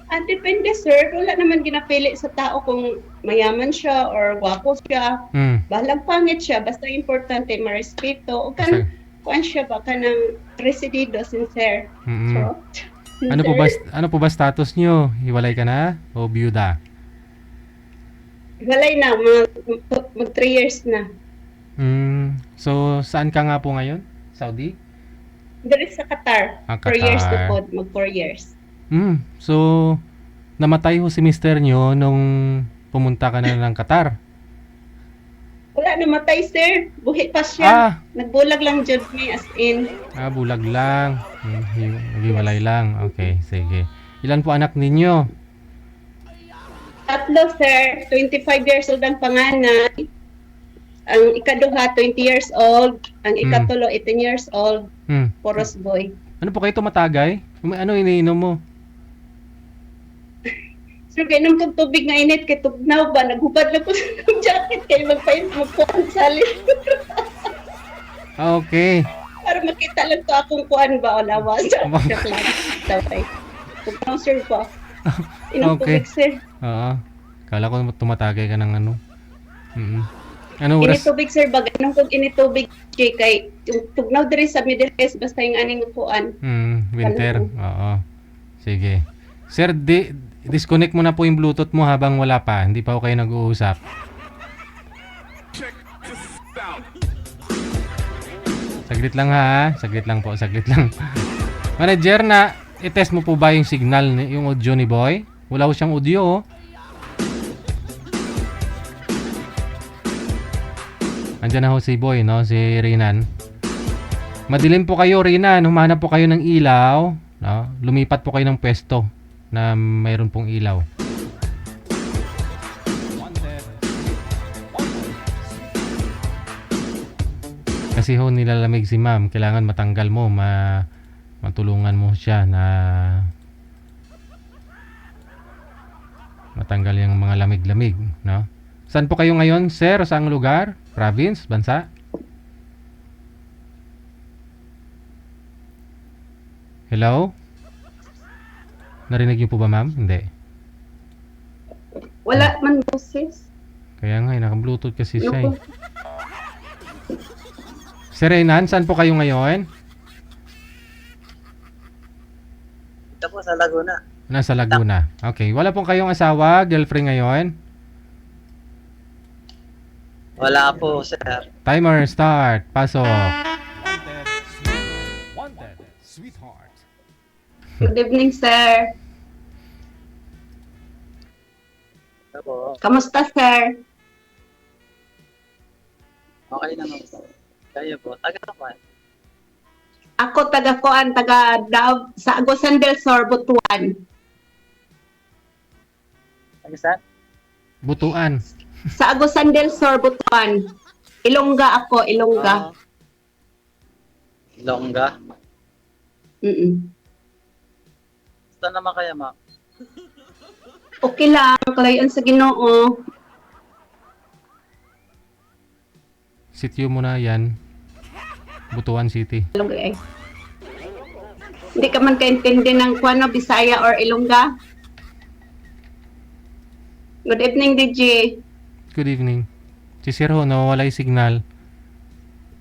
Depende, sir. Wala naman ginapili sa tao kung mayaman siya or gwapo siya. Hmm. Balang pangit siya, basta importante marespeto. O Basta, kuan siya ba, kanang residido, sincere. mm. Charot. Sincere. Ano po ba status nyo? Hiwalay ka na o byuda? Walay na, mag 3 years na. So, saan ka nga po ngayon? Saudi? Dali sa Qatar, Ah, 4 years na Qatar. pod, mag 4 years. So, namatay ho si mister nyo nung pumunta ka na ng Qatar. Wala namatay, sir. Buhi pa siya. Ah, Nagbulag lang jud me as in. bulag lang. Yes. Naghiwalay lang. Okay, sige. Ilan po anak ninyo? Tatlo, sir. 25 years old ang panganay. Ang ikaduha, 20 years old. Ang Hmm. ikatulo, 18 years old. Hmm. Poros boy. Ano po kayo tumatagay? Ano iniinom mo? Sir, kainom kong tubig nga init kay tugnaw ba? Naghubad lang ko sa jacket kay magpuan sa Okay. para makita lang to akong kuan ba o lawas. Joke lang. Daway. Tugnaw, sir po. Inom Okay. tubig, sir. Oo. Kala ko tumatagay ka ng ano. Mm. Ano Init oras? tubig, sir. Anong kung init tubig, kay tugnaw diri sa Middle East, basta yung aning kuan. Winter. Panahon. Oo. Sige. Sir, disconnect mo na po yung Bluetooth mo habang wala pa. Hindi pa ako kayo nag-uusap. Saglit lang ha. Saglit lang po. Saglit lang. Manager, na i-test mo po ba yung signal, yung audio ni Boy? Wala ko siyang audio oh. Andiyan na ho si Boy, no? Si Rinan. Madilim po kayo, Rinan. Humanap po kayo ng ilaw. No? Lumipat po kayo ng pwesto na mayroon pong ilaw. Kasi ho nilalamig si ma'am. Kailangan matanggal mo. Matulungan mo siya na matanggal yung mga lamig-lamig. No? Saan po kayo ngayon, sir? Saang lugar? Province? Bansa? Hello? Narinig niyo po ba, ma'am? Hindi. Wala man boses. Kaya nga, naka-bluetooth kasi Ano siya ko? eh. Sir Renan, saan po kayo ngayon? Ito po sa Laguna. Nasa Laguna. Okay. Wala pong kayong asawa, girlfriend ngayon? Wala po, sir. Timer start. Pasok. Wanted, sweetheart. Good evening, sir. Ito po. Kamusta, sir? Okay naman po. Kayo po. Taga naman. Ako taga Davao sa Agusan del Sur, Butuan. Taga saan? Butuan. Sa Agusan del Sur, Butuan. Ilongga ako, Ilongga. Longga. Basta naman kaya, ma'am. Okay lang, kalayan sa Ginoo. Sityo mo na yan. Butuan City. Ilongga eh. Hindi ka man kaintindi ng kuano, Bisaya or Ilongga. Good evening, DJ. Good evening. Si Sir ho, nawawala yung signal.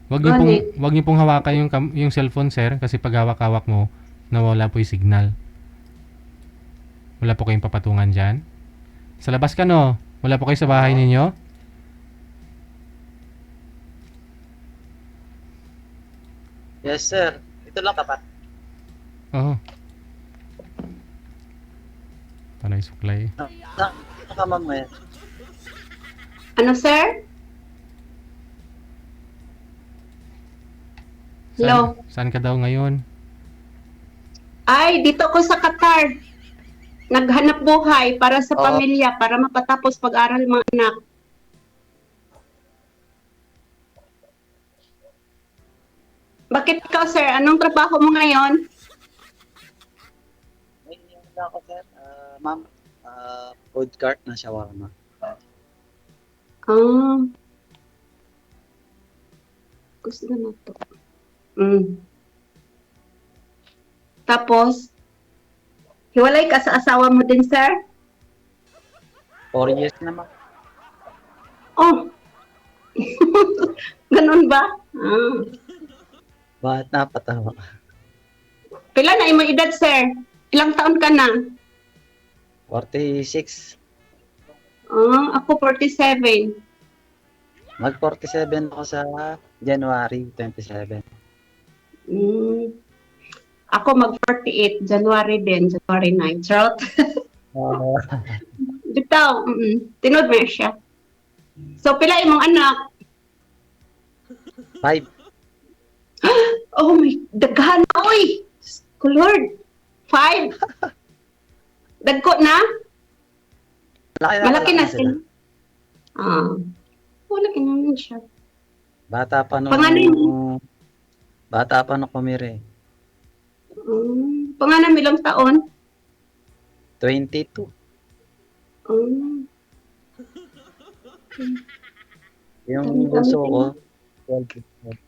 Wag Ganit. niyo pong hawakan yung cellphone, sir, kasi pag hawak-hawak mo, nawala po yung signal. Wala po kayong papatungan dyan. Sa labas ka, no? Wala po kayo sa bahay ninyo? Yes, sir. Ito lang tapat. Oo. Panay suklay. Saan ka, ma'am, ngayon? Ano, sir? Hello? Saan ka daw ngayon? Ay, dito ko sa Qatar. Naghanap buhay para sa pamilya, para mapatapos pag-aral mga anak. Bakit ikaw, sir? Anong trabaho mo ngayon? May hindi ako, sir. Ma'am, food cart na shawarma. Ah. Gusto na to. Tapos, Hiwalay ka sa asawa mo din, sir? 4 years na, ma'am. Oh. Ganun ba? Ah. Bakit napatawa? Pila na imong edad, sir? Ilang taon ka na? 46. Ako 47. Mag-47 ako sa January 27. Mm. Ako mag-48, January din, January 9. Charot. Uh, Bitaw, tinod mo siya. So, pila imong anak? 5. Oh my, daghan na, oy! Lord, 5. Dagko na? Malaki na sila. Malaki na naman siya. Bata pa nung Panganay mo? Bata pa nung kumire. Panganay mo ilang taon? 22. Yung Dami-dami bunso din. ko 12 years old.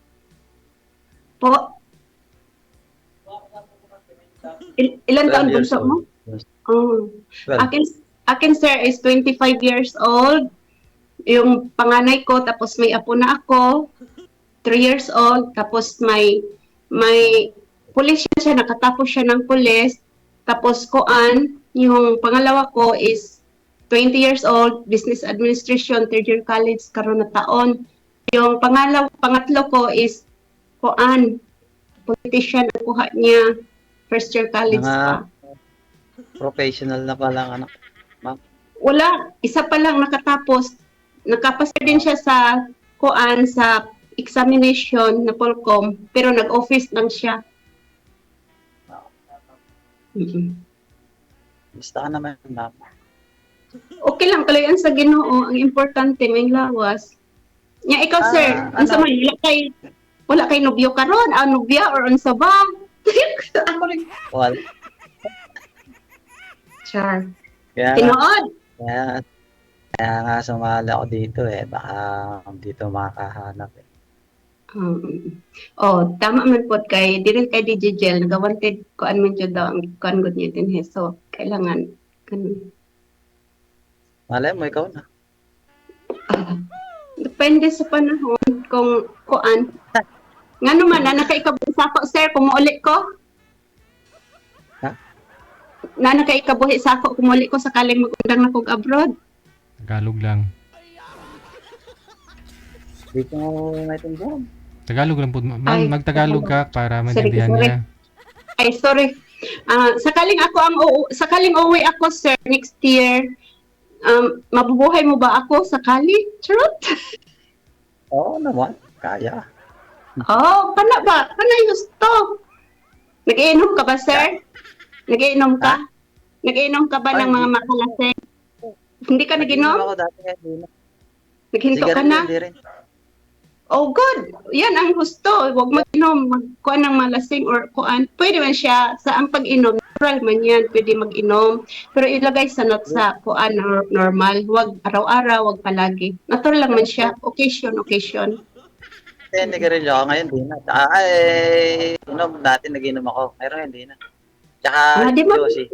Po? Ilan 12 taon years bunso mo? old. Oh. 12. Akin sir is 25 years old. Yung panganay ko, tapos may apo na ako, 3 years old, tapos may pulis siya, nakatapos siya ng pulis, tapos koan, yung pangalawa ko is 20 years old, business administration, third year college, karon na taon. Yung pangatlo ko is koan, politician, nakuha niya, first year college pa. Professional na pala anak. Wala, isa pa lang nakatapos. Nakapasa din siya sa kuan sa examination na Polcom, pero nag-office lang siya. Basta ka naman, ma'am. Okay lang, kalayan sa Ginoo, ang importante may lawas. Nya ikaw sir, unsa man wala kay nobyo karon, nobya or unsa ba? Ako rin. Well, Char. kaya Tinuod. kaya nga sumali ako dito baka dito makakahanap Tama man po kay dili kay DJ Gel nagawanted kuan man jud daw ang kuan gud niya din so kailangan ganun. Malay mo ikaw na. Depende sa panahon kung kuan. Ngano man na nakaikabuhi sa ako sir kung mauli ko? Ha? Na nakaikabuhi sa ako kung mauli ko sakaling magundang na kog abroad. Tagalog lang. Dito mo naitindihan. Tagalog lang po. Ma'am, Ay, magtagalog ka para maintindihan sorry. niya. Ay sorry. Sakaling uwi ako sir next year. Mabubuhay mo ba ako sakali? Charot? Oo naman, kaya. Pana ba? Panay gusto. Nag-iinom ka ba, sir? Nag-iinom ka? Nag-iinom ka ba ng mga makalaseng? Hindi ka nag-inom? Ako dati hindi na. Naghinto ka na? Hindi rin. Oh, good. Yan ang gusto. Huwag mag-inom. Magkuhan ng malasing or kuan. Pwede man siya sa ang pag-inom. Natural man yan. Pwede mag-inom. Pero ilagay sa not sa kuan or normal. Huwag araw-araw, huwag palagi. Natural lang man siya. Occasion. Kasi nag-reel ako ngayon, di na. Dati nag-inom ako. Pero hindi na. Tsaka, Di ba? Yossi.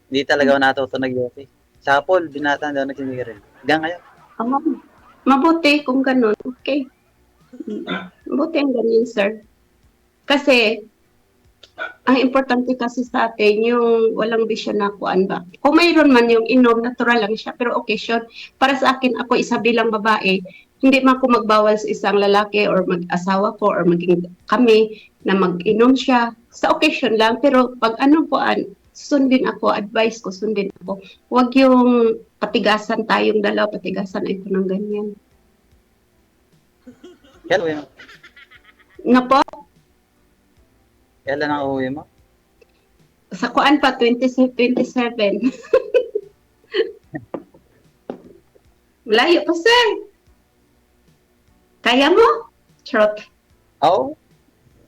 Hindi talaga ako natuto nag-Yossi. Sa pool, binata daw nag-sinigiril. Hanggang ngayon. Mabuti kung ganun. Okay. Mabuti ang ganyan, sir. Kasi, ang importante kasi sa atin, yung walang bisyo na kuan ba. Kung mayroon man yung inom, natural lang siya. Pero occasion, para sa akin, ako isa bilang babae, hindi man ako magbawal sa isang lalaki or mag-asawa ko or maging kami na mag-inom siya. Sa occasion lang. Pero pag anong kuan, sundin ako, advice ko, sundin ako. Huwag yung patigasan tayong dalaw, patigasan ito ng ganyan. Kailan uwi mo? Nga po, Kailan ang uwi mo? sa kuan pa, 2027. Malayo pa, sir. Kaya mo? Charot. Oo.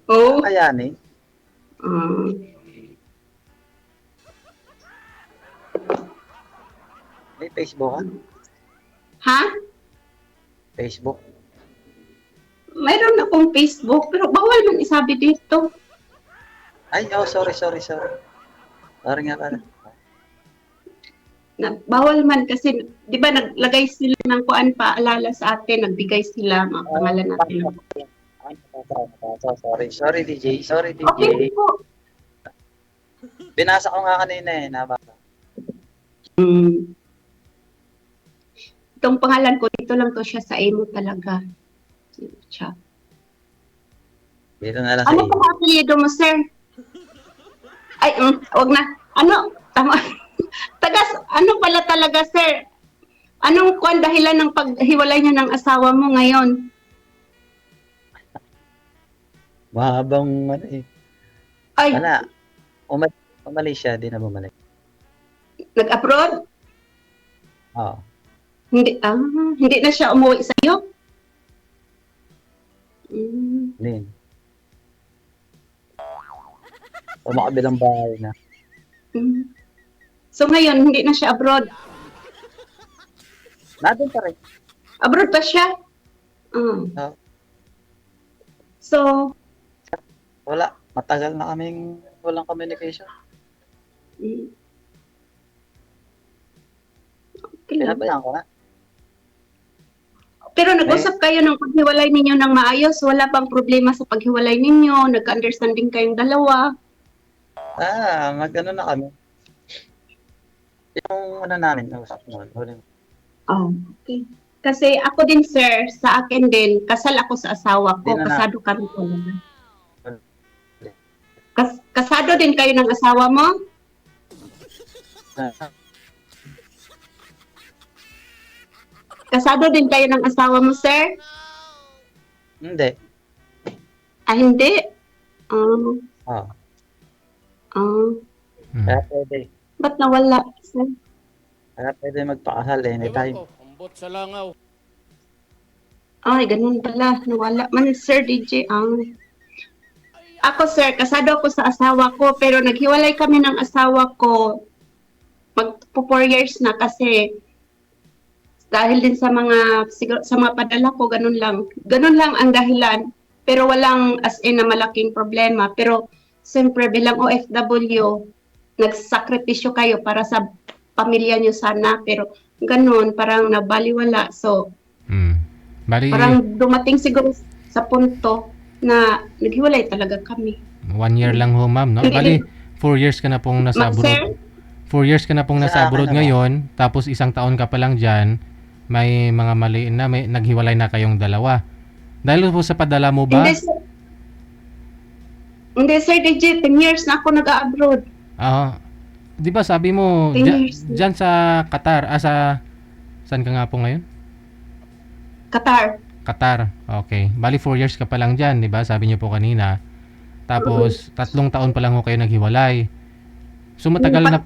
Oh. Kayanin. May Facebook ka? Ha? Facebook? Mayroon akong Facebook, pero bawal man isabi dito. Ay, sorry. Sorry nga pala. Na, bawal man kasi, di ba naglagay sila ng kuan paalala sa atin, nagbigay sila mga pangalan natin. Sorry DJ. Sorry DJ. Okay po. Binasa ko nga kanina eh. Nabasa. Itong pangalan ko, dito lang to siya sa emo talaga. Siya. Dito na lang sa Ano iyo. pang apelyido mo, sir? Ay, wag na. Ano? Tama. Tagas, ano pala talaga, sir? Anong kuan dahilan ng paghiwalay niyo ng asawa mo ngayon? Mahabang ano eh. Ay, Wala. Umali siya. Di na bumalik. nag-abroad? Oo. Hindi na siya umuwi sa iyo? Hindi. Umakabilang bahay na. So ngayon, hindi na siya abroad. Nandun pa rin. Abroad pa siya? Oo. So, Wala. Matagal na kaming walang communication. okay lang. Pinabayaan ko na. Pero nag-usap kayo ng paghiwalay ninyo ng maayos, wala bang problema sa paghiwalay ninyo, nagka-understanding kayong dalawa. Mag-ano na kami. Yung ano namin, nausap mo. Okay. Kasi ako din, sir, sa akin din, kasal ako sa asawa ko, Di na na. kasado kami talaga. Kasado din kayo ng asawa mo? Kasado din kayo ng asawa mo, sir? Hindi. Hindi? Oo. Kaya Mm. pwede. Ba't nawala, sir? Kaya pwede magpakasal anytime. Ambot sa langaw. Ay, ganun pala. Nawala man, Sir DJ. Ako, sir, kasado ako sa asawa ko, pero naghiwalay kami ng asawa ko. Magpo 4 years na kasi dahil din sa mga siguro, sa mga padala ko, ganun lang. Ganun lang ang dahilan. Pero walang as in na malaking problema. Pero siyempre bilang OFW, nagsakripisyo kayo para sa pamilya nyo sana. Pero ganun, parang nabaliwala. So, Bali, parang dumating siguro sa punto na naghiwalay talaga kami. 1 year lang ho, ma'am, no? Bali, 4 years ka na pong nasa Sir, abroad. 4 years ka na pong nasa Sa akin abroad naman. ngayon, tapos 1 taon ka pa lang dyan, may mga maliin na, may naghiwalay na kayong dalawa. Dahil po sa padala mo ba? Hindi, sir DJ, 10 years na ako nag-abroad. Di ba sabi mo, 10 years na. dyan sa Qatar, saan ka nga po ngayon? Qatar. Okay. Bali 4 years ka pa lang dyan, di ba? Sabi niyo po kanina. Tapos 3 taon pa lang ho kayo naghiwalay. So matagal na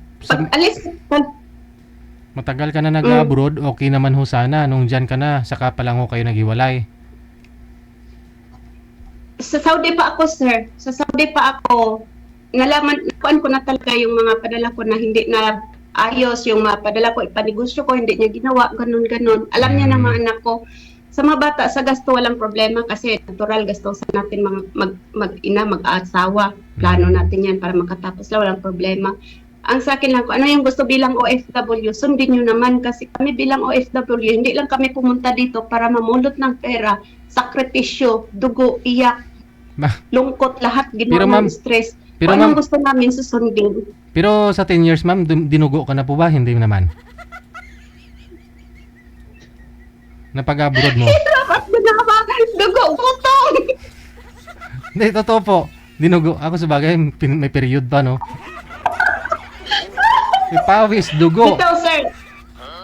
matagal ka na nag-abroad, okay naman ho sana nung dyan ka na, saka pa lang ho kayo naghiwalay. Sa Saudi pa ako, sir. Sa Saudi pa ako, nakuan ko na talaga yung mga padala ko na hindi na ayos, yung mga padala ko, ipanegosyo ko, hindi niya ginawa, ganun. Alam niya ng mga anak ko. Sa mga bata, sa gasto, walang problema kasi natural gasto sa natin mag-ina, mag-asawa. Plano natin yan para makatapos lang, walang problema. Ang sa akin lang, kung ano yung gusto bilang OFW, sundin nyo naman kasi kami bilang OFW, hindi lang kami pumunta dito para mamulot ng pera, sakripisyo, dugo, iyak, lungkot, lahat, Pero ginawa ma'am, ng stress. pero Kung ma'am, anong gusto namin, susundin. pero sa 10 years ma'am, dinugo ka na po ba? Hindi naman. Napag-abroad mo. Dapat ginaba, dugo, butong! Hindi, totoo po. Dinugo. Ako sa bagay, may period pa, no? Pawis, dugo. Ito, sir.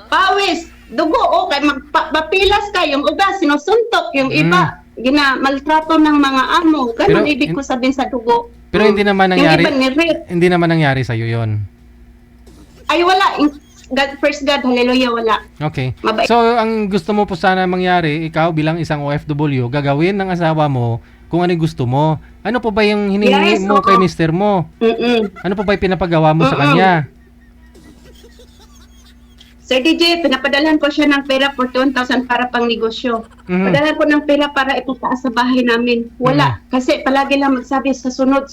Pawis, dugo, okay, mapilas ka, yung uga, sinusuntok, yung iba, maltrato ng mga amo. Ganun Pero, ibig ko sabihin sa dugo. Pero hindi naman nangyari. Yung iba ni-rape. Hindi naman nangyari sa iyo 'yon. Ay, wala. God, first God, hallelujah, wala. Okay. Mabait. So, ang gusto mo po sana mangyari, ikaw bilang isang OFW, gagawin ng asawa mo kung ano yung gusto mo. Ano po ba yung hinihingi Yes, mo oo. kay mister mo? Ano po ba yung pinapagawa mo sa kanya? Sir DJ, pinapadalhan ko siya ng pera for 21,000 para pang negosyo. Mhm. Padalhan ko ng pera para ipataas sa bahay namin. Wala. Kasi palagi lang magsabi sa sunod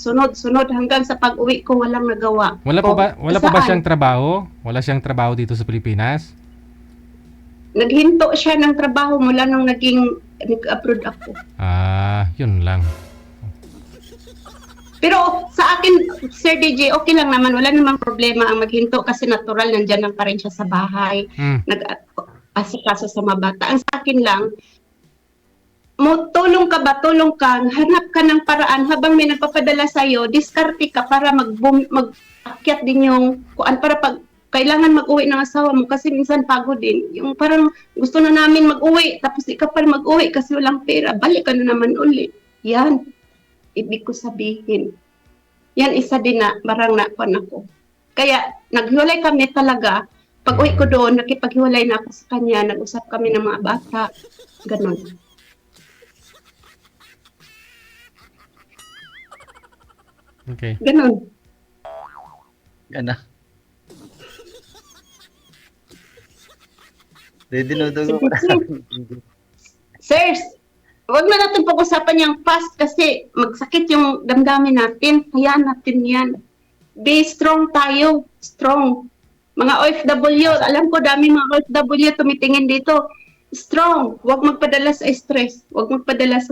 hanggang sa pag-uwi ko walang nagawa. Wala pa O, ba saan? siyang trabaho? Wala siyang trabaho dito sa Pilipinas? Naghinto siya ng trabaho mula nung nag-abroad ako. Yun lang. Pero sa akin, Sir DJ, okay lang naman. Wala namang problema ang maghinto kasi natural, nandyan lang pa rin siya sa bahay. Nag-asikaso sa mga bata. Ang sa akin lang, tulong ka, hanap ka ng paraan habang may nagpapadala sa'yo, diskarte ka para mag-akyat din yung kuan para pag kailangan mag-uwi ng asawa mo kasi minsan pagod din. Yung parang gusto na namin mag-uwi tapos di ka pa mag-uwi kasi walang pera. Balik ka na naman ulit. Yan. Ibig ko sabihin. Yan isa din na marang nakuan ako. Kaya naghiwalay kami talaga. Pag uwi ko doon, nakipaghiwalay na ako sa kanya. Nag-usap kami ng mga bata. Ganon. Okay. Ganon. Gana. Dinudugo ko na. Sirs, huwag na natin pag-usapan yung past kasi magsakit yung damdamin natin. Hayaan natin yan. Be strong tayo. Strong. Mga OFW, alam ko dami mga OFW tumitingin dito. Strong. Huwag magpadala sa stress. Huwag magpadala sa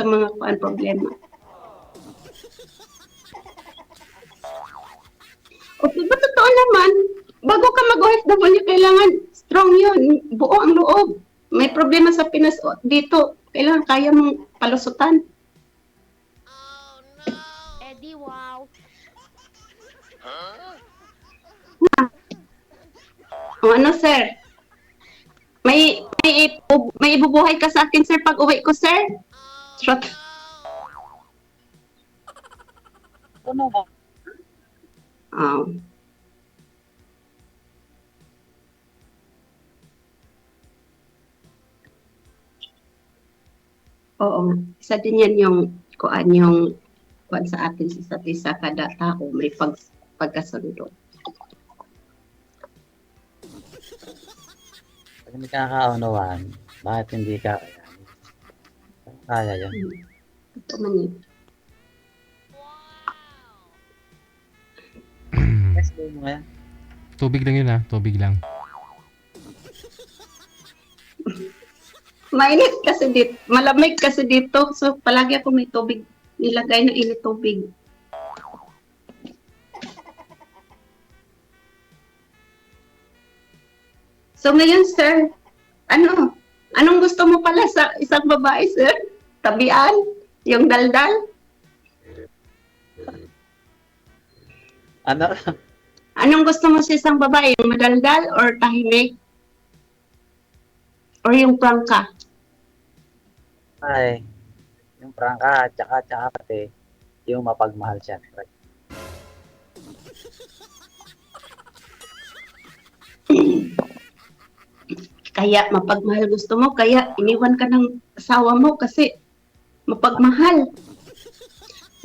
mga problema. Okay, ba totoo naman? Bago ka mag-OFW, kailangan strong yun. Buo ang loob. May problema sa Pinas dito. Kailangan kaya mong palusutan. Oh no! Eddie, wow! O ano, sir? May ibubuhay ka sa akin, sir, pag uwi ko, sir? Shot. Ano ba? Oo. Isa din yan yung kuan sa atin sa isa't isa kada tao may pagkasundo. Pag hindi ka kakaunawaan, bakit hindi ka kaya yan? Ito man yun. Yes, mo yan. Tubig lang yun tubig lang. Mainit kasi dito, malamig kasi dito. So palagi ako may tubig, nilagay na init tubig. So ngayon, sir, anong gusto mo pala sa isang babae, sir? Tabian? Yung daldal? Ano? Anong gusto mo sa isang babae? Yung madaldal or tahimik? Or yung prangka? Ay, yung prangka, tsaka pati, yung mapagmahal siya. Kaya mapagmahal gusto mo, kaya iniwan ka ng asawa mo kasi mapagmahal.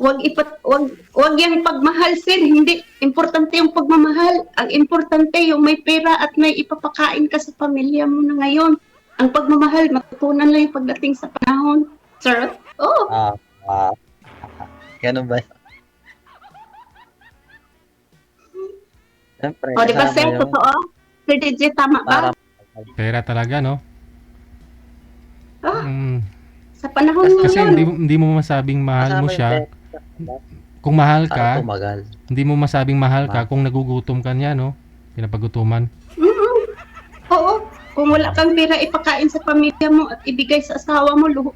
Wag yang pagmahal, sir. Hindi importante yung pagmamahal. Ang importante yung may pera at may ipapakain ka sa pamilya mo na ngayon. Ang pagmamahal, matutunan lang yung pagdating sa panahon. Sir? Oo. Ganun ba? Siyempre, O, di ba, kasama sir? yung Totoo? Sir DJ, tama ba? Pera talaga, no? Ah, Mm, sa panahon kasi ngayon. hindi mo masabing mahal mo kasama siya. yung Kung mahal para ka, tumagal. hindi mo masabing mahal ka kung nagugutom ka niya, no? Pinapagutuman. Oo. Kung wala kang pera ipakain sa pamilya mo at ibigay sa asawa mo, luho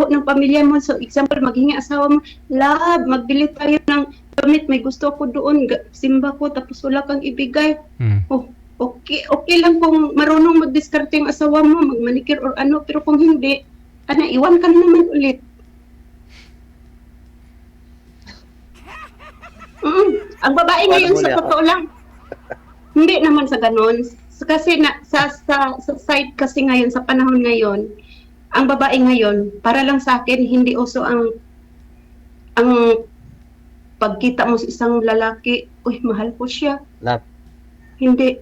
ng pamilya mo. So, example, maghingi asawa mo, love, magbili tayo ng damit, may gusto ako doon, simba ko, tapos wala kang ibigay. Hmm. Oh, okay lang kung marunong mag-discarte yung asawa mo, magmanikir or ano, pero kung hindi, iwan ka na naman ulit. Ang babae ngayon sa totoo lang, hindi naman sa ganun. Kasi sa side kasi ngayon, sa panahon ngayon, ang babae ngayon, para lang sa akin, hindi uso ang pagkita mo sa isang lalaki, uy, mahal ko siya. Love. Hindi.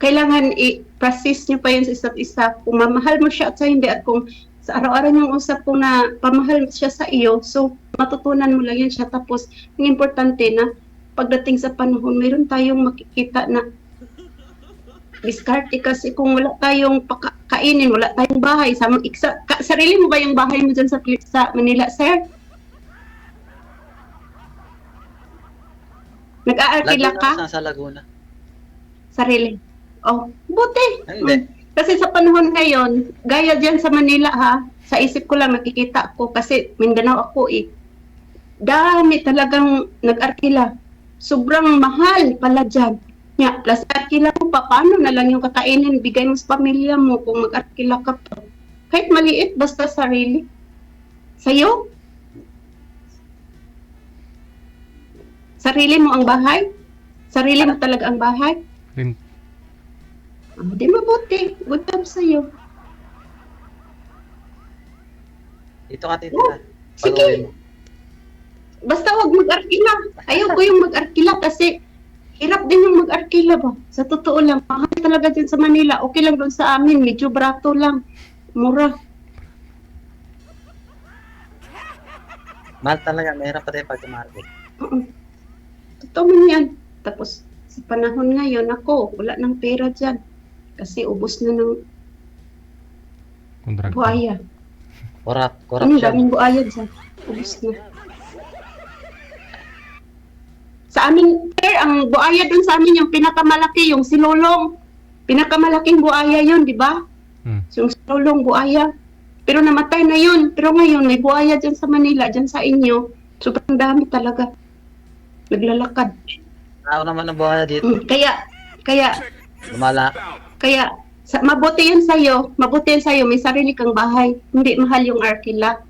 kailangan i-process nyo pa yun sa isa't isa. Kung mamahal mo siya at sa hindi, at kung sa araw-araw niyong usap kung na pamahal siya sa iyo, so matutunan mo lang yan siya. Tapos, ang importante na pagdating sa panahon, mayroon tayong makikita na diskarte kasi kung wala tayong kainin, wala tayong bahay, sarili mo ba yung bahay mo dyan sa Manila, sir? Nag-aarkila ka? Laguna, sa Laguna. Sarili. Oh, buti. Hindi. Kasi sa panahon ngayon, gaya dyan sa Manila ha, sa isip ko lang nakikita ko kasi Mindanao ako eh. Dami talagang nag-arkila. Sobrang mahal pala dyan. Nga, plus arkila mo pa, paano na lang yung kakainin, bigay mo sa pamilya mo kung mag-arkila ka pa. Kahit maliit, basta sarili. Sa'yo? Sarili mo ang bahay? Sarili mo talaga ang bahay? Rin, Di mabuti. Good job sa'yo. Dito ka titira. Sige. Pag-uwi mo. Basta wag mag-arkila. Ayaw ko yung mag-arkila kasi hirap din yung mag-arkila ba. Sa totoo lang, mahal talaga din sa Manila. Okay lang doon sa amin. Medyo brato lang. Mura. Mahal talaga. Mahirap pa tayo pag-market. Oo. Totoo man yan. Tapos, sa panahon ngayon, ako, wala ng pera dyan. Kasi ubos na ng kontrakt. buhaya. Ang Corruption. daming buhaya dyan. Ubos na. Sa amin, sir, ang buhaya dun sa amin, yung pinakamalaki, yung silulong. Pinakamalaking buhaya yun, di ba? Hmm. Yung silulong buhaya. Pero namatay na yun. Pero ngayon, may buhaya dyan sa Manila, dyan sa inyo. Sobrang dami talaga. Naglalakad. Tao naman ang buhay dito. Kaya, mabuti yan sa'yo. Mabuti yan sa'yo. May sarili kang bahay. Hindi mahal yung arkila.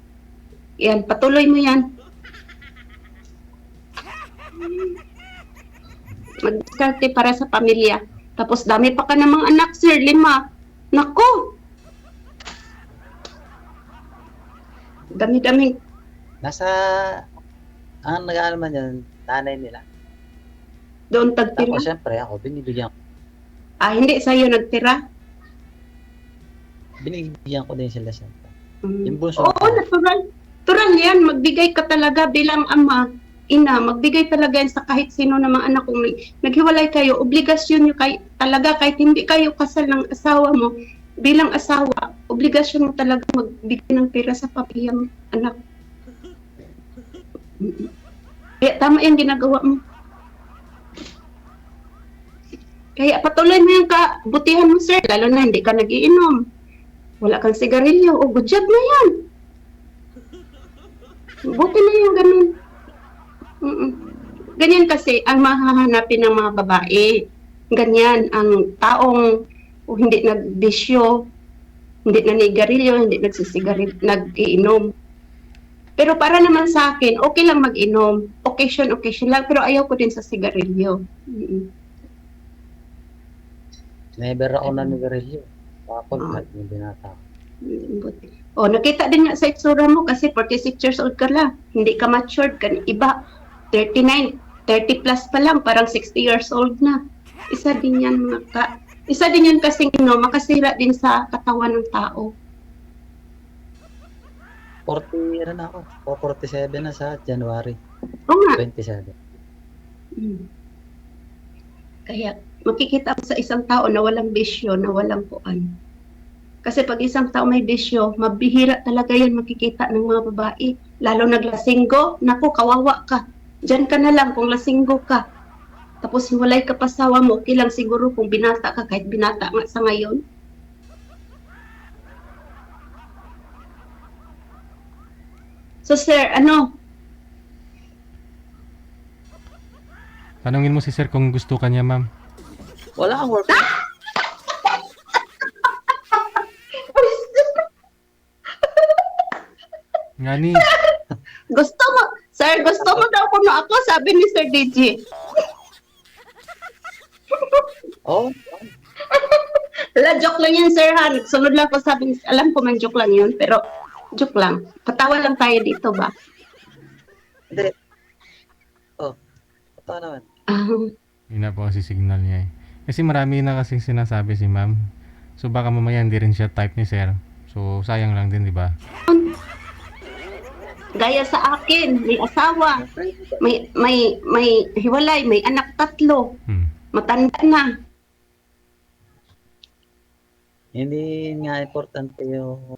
Yan, patuloy mo yan. Mag-diskarte para sa pamilya. Tapos dami pa ka namang anak, sir. 5. Nako! Dami-daming. Ang nag-ano man yan, nanay nila. Doon tagtira. Tapos syempre ako, binibigyan Hindi sa'yo nagtira. ko din sila syempre. Mm. Yung bunso Oo, ko. natural. Natural yan. Magbigay ka talaga bilang ama, ina. Magbigay talaga yan sa kahit sino na mga anak. Kung naghiwalay kayo, obligasyon nyo talaga kahit hindi kayo kasal ng asawa mo, bilang asawa, obligasyon mo talaga magbigay ng pera sa pamilya mo, anak. Kaya tama yung ginagawa mo. Kaya patuloy mo yung kabutihan mo, sir. Lalo na hindi ka nagiinom. Wala kang sigarilyo. O, good job na yan. Buti na yung ganun. Ganyan kasi ang mahahanapin ng mga babae. Ganyan ang taong hindi nagbisyo, hindi nanigarilyo, hindi nag-iinom. Pero para naman sa akin, okay lang mag-inom. Occasion lang. Pero ayaw ko din sa sigarilyo. Never ako nanigarilyo. Kapag yung binata ko. Nakita din nga sa itsura mo kasi 46 years old ka lang. Hindi ka matured. Iba, 39, 30 plus pa lang. Parang 60 years old na. Isa din yan kasing makasira din sa katawan ng tao. 40 na ako. 47 na sa January Oo nga. 27. Kaya makikita mo sa isang tao na walang bisyo, na walang kuan. Kasi pag isang tao may bisyo, mabihira talaga yan makikita ng mga babae. Lalo naglasinggo, naku, kawawa ka. Diyan ka na lang kung lasinggo ka. Tapos hiwalay ka pasawa mo, okay lang siguro kung binata ka, kahit binata nga sa ngayon. So sir, Tanungin mo si sir kung gusto ka niya, ma'am. Wala kang work. Ngani, gusto mo daw kuno ako, sabi ni Sir DJ. Oh, Joke lang yan, sir, ha? Nagsunod lang ako, alam ko man joke lang yun, pero joke lang. Patawa lang tayo dito ba? hindi. Oh, ito naman. yun na po kasi signal niya eh. Kasi marami na kasing sinasabi si ma'am. So baka mamaya hindi rin siya type ni sir. So sayang lang din, di ba? Gaya sa akin, may asawa, may hiwalay, may anak 3, Hmm. matanda na. Hindi nga importante yung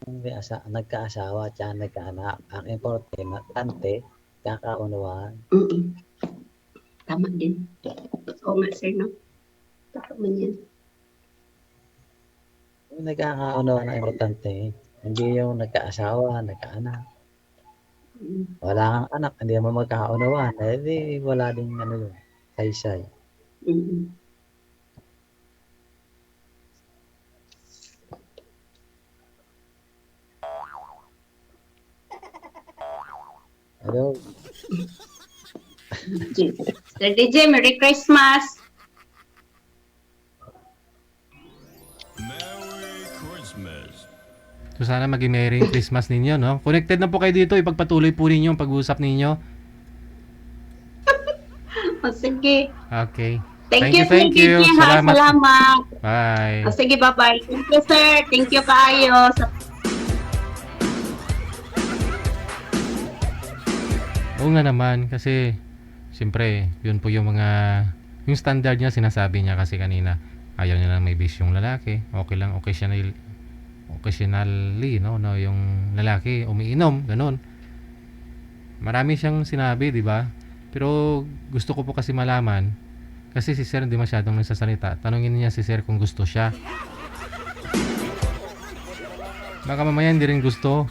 nagkaasawa at saka nagkaanak. Ang importante, kakaunawaan. Mm-mm. Tama din. Oo nga, sir, no? Tama yan. Yung nagkakaunawaan ang importante, hindi yung nagkaasawa, nagkaanak. Mm. Wala kang anak, hindi mo magkakaunawaan. Eh, di wala ding ano yun, saysay. Mm-mm. Hello? Sir DJ, Merry Christmas! Merry Christmas. So sana maging Merry Christmas ninyo, no? Connected na po kayo dito. Ipagpatuloy po ninyo ang pag-uusap ninyo. O, sige. Okay. Thank you, thank you. DJ, ha? Salamat. Salamat. Bye. O, sige, bye-bye. Thank you, sir. Thank you kaayo. Oo nga naman, kasi siyempre, yun po yung yung standard niya, sinasabi niya kasi kanina. Ayaw niya lang may bisyong lalaki. Okay lang, occasionally, no, yung lalaki umiinom, ganun. Marami siyang sinabi, di ba? Pero gusto ko po kasi malaman, kasi si Sir hindi masyadong nagsasalita. Tanungin niya si Sir kung gusto siya. Baka mamaya hindi rin gusto.